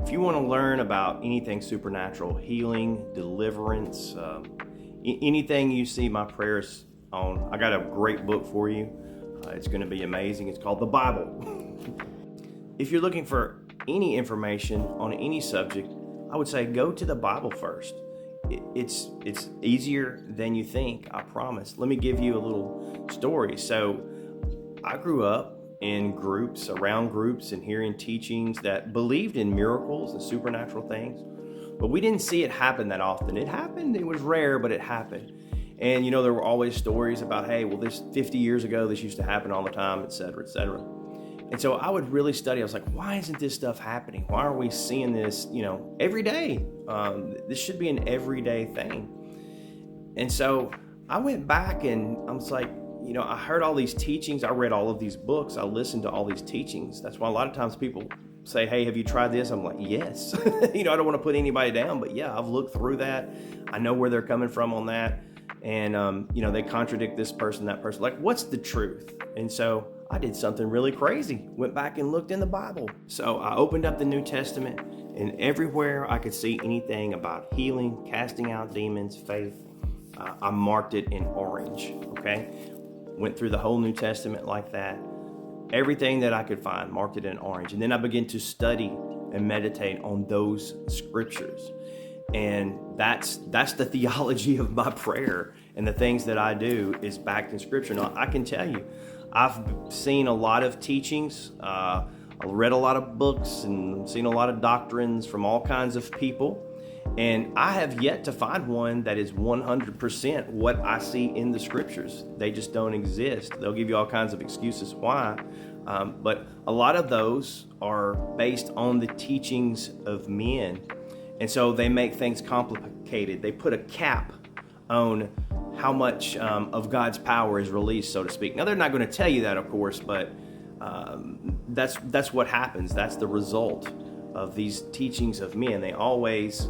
If you want to learn about anything supernatural, healing, deliverance, anything you see my prayers on, I got a great book for you. It's going to be amazing. It's called the Bible. If you're looking for any information on any subject, I would say go to the Bible first. It's easier than you think, I promise. Let me give you a little story. So I grew up in groups, around groups, and hearing teachings that believed in miracles and supernatural things, but we didn't see it happen that often. It happened, it was rare, but it happened. And there were always stories about, hey, well, this 50 years ago, this used to happen all the time, et cetera, et cetera. And so I would really study. I was like, why isn't this stuff happening? Why are we seeing this, every day? This should be an everyday thing. And so I went back and I was like, I heard all these teachings. I read all of these books. I listened to all these teachings. That's why a lot of times people say, hey, have you tried this? I'm like, yes. I don't want to put anybody down, but yeah, I've looked through that. I know where they're coming from on that. And, they contradict this person, that person. Like, what's the truth? And so I did something really crazy. Went back and looked in the Bible. So I opened up the New Testament, and everywhere I could see anything about healing, casting out demons, faith, I marked it in orange, okay? Went through the whole New Testament like that. Everything that I could find, marked it in orange. And then I began to study and meditate on those scriptures. And that's the theology of my prayer, and the things that I do is backed in scripture. Now, I can tell you, I've seen a lot of teachings. I read a lot of books and seen a lot of doctrines from all kinds of people. And I have yet to find one that is 100% what I see in the scriptures. They just don't exist. They'll give you all kinds of excuses why. But a lot of those are based on the teachings of men. And so they make things complicated. They put a cap on how much of God's power is released, so to speak. Now, they're not going to tell you that, of course, but that's what happens. That's the result of these teachings of men. They always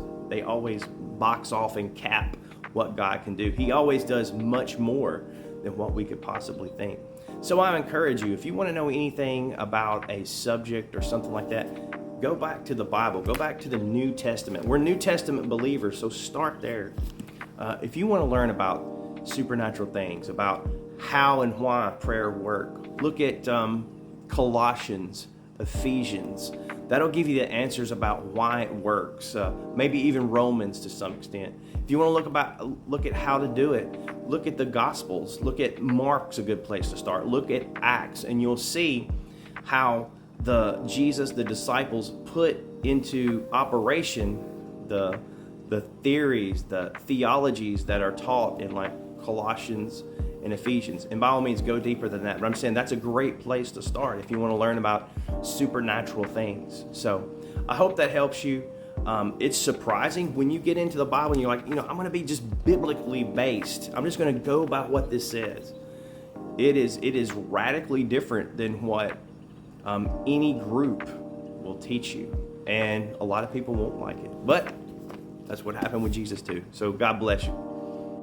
box off and cap what God can do. He always does much more than what we could possibly think. So I encourage you, if you want to know anything about a subject or something like that, go back to the Bible. Go back to the New Testament. We're New Testament believers, so start there. If you want to learn about supernatural things, about how and why prayer works, look at Colossians, Ephesians. That'll give you the answers about why it works. Maybe even Romans to some extent. If you want to look at how to do it, look at the Gospels. Look at Mark's a good place to start. Look at Acts, and you'll see how the disciples put into operation the theories, the theologies that are taught in like Colossians and Ephesians. And by all means, go deeper than that. But I'm saying that's a great place to start if you want to learn about supernatural things. So I hope that helps you. It's surprising when you get into the Bible and you're like, I'm going to be just biblically based. I'm just going to go by what this says. It is radically different than what any group will teach you. And a lot of people won't like it. But that's what happened with Jesus too. So God bless you.